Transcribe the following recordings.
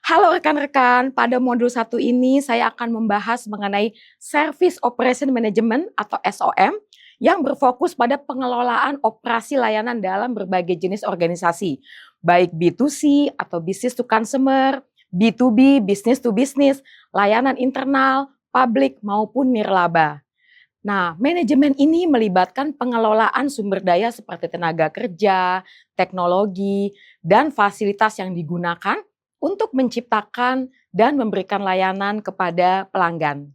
Halo rekan-rekan, pada modul 1 ini saya akan membahas mengenai Service Operation Management atau SOM yang berfokus pada pengelolaan operasi layanan dalam berbagai jenis organisasi, baik B2C atau business to consumer, B2B, business to business, layanan internal, publik maupun nirlaba. Nah, manajemen ini melibatkan pengelolaan sumber daya seperti tenaga kerja, teknologi, dan fasilitas yang digunakan untuk menciptakan dan memberikan layanan kepada pelanggan.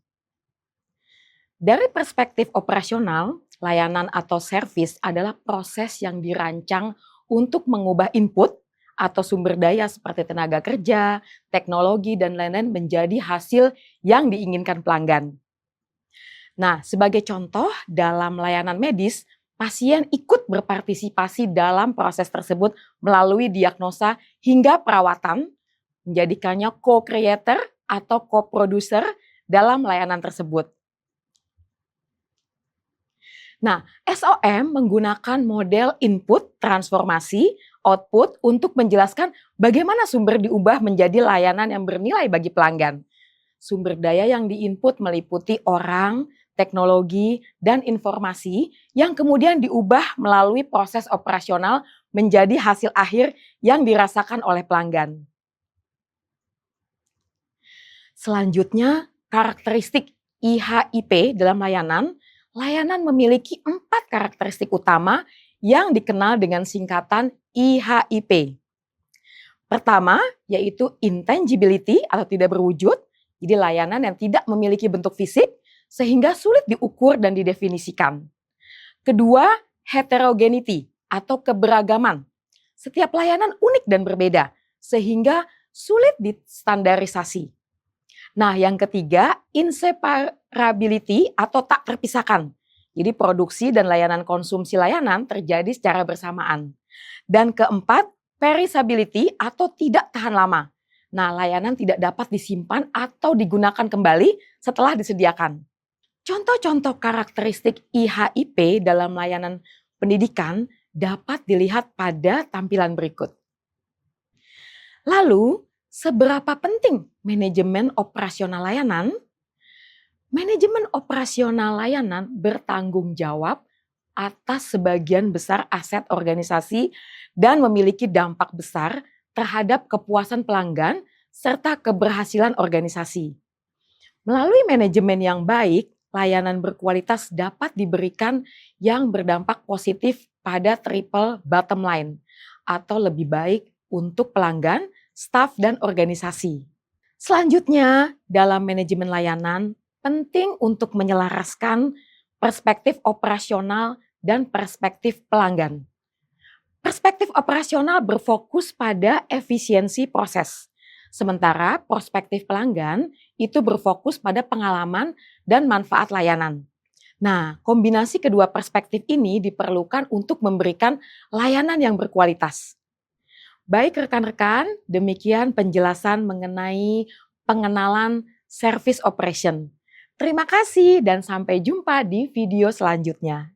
Dari perspektif operasional, layanan atau servis adalah proses yang dirancang untuk mengubah input atau sumber daya seperti tenaga kerja, teknologi, dan lain-lain menjadi hasil yang diinginkan pelanggan. Nah, sebagai contoh, dalam layanan medis, pasien ikut berpartisipasi dalam proses tersebut melalui diagnosa hingga perawatan, menjadikannya co-creator atau co-producer dalam layanan tersebut. Nah, SOM menggunakan model input, transformasi, output untuk menjelaskan bagaimana sumber diubah menjadi layanan yang bernilai bagi pelanggan. Sumber daya yang diinput meliputi orang, teknologi, dan informasi yang kemudian diubah melalui proses operasional menjadi hasil akhir yang dirasakan oleh pelanggan. Selanjutnya, karakteristik IHIP dalam layanan. Layanan memiliki 4 karakteristik utama yang dikenal dengan singkatan IHIP. Pertama, yaitu intangibility atau tidak berwujud. Jadi layanan yang tidak memiliki bentuk fisik sehingga sulit diukur dan didefinisikan. Kedua, heterogeneity atau keberagaman. Setiap layanan unik dan berbeda sehingga sulit distandarisasi. Nah, yang ketiga, inseparability atau tak terpisahkan. Jadi produksi dan layanan konsumsi layanan terjadi secara bersamaan. Dan keempat, perishability atau tidak tahan lama. Nah, layanan tidak dapat disimpan atau digunakan kembali setelah disediakan. Contoh-contoh karakteristik IHIP dalam layanan pendidikan dapat dilihat pada tampilan berikut. Lalu, seberapa penting manajemen operasional layanan? Manajemen operasional layanan bertanggung jawab atas sebagian besar aset organisasi dan memiliki dampak besar terhadap kepuasan pelanggan serta keberhasilan organisasi. Melalui manajemen yang baik, layanan berkualitas dapat diberikan yang berdampak positif pada triple bottom line atau lebih baik untuk pelanggan, staf, dan organisasi. Selanjutnya, dalam manajemen layanan, penting untuk menyelaraskan perspektif operasional dan perspektif pelanggan. Perspektif operasional berfokus pada efisiensi proses, sementara perspektif pelanggan itu berfokus pada pengalaman dan manfaat layanan. Nah, kombinasi kedua perspektif ini diperlukan untuk memberikan layanan yang berkualitas. Baik rekan-rekan, demikian penjelasan mengenai pengenalan service operation. Terima kasih dan sampai jumpa di video selanjutnya.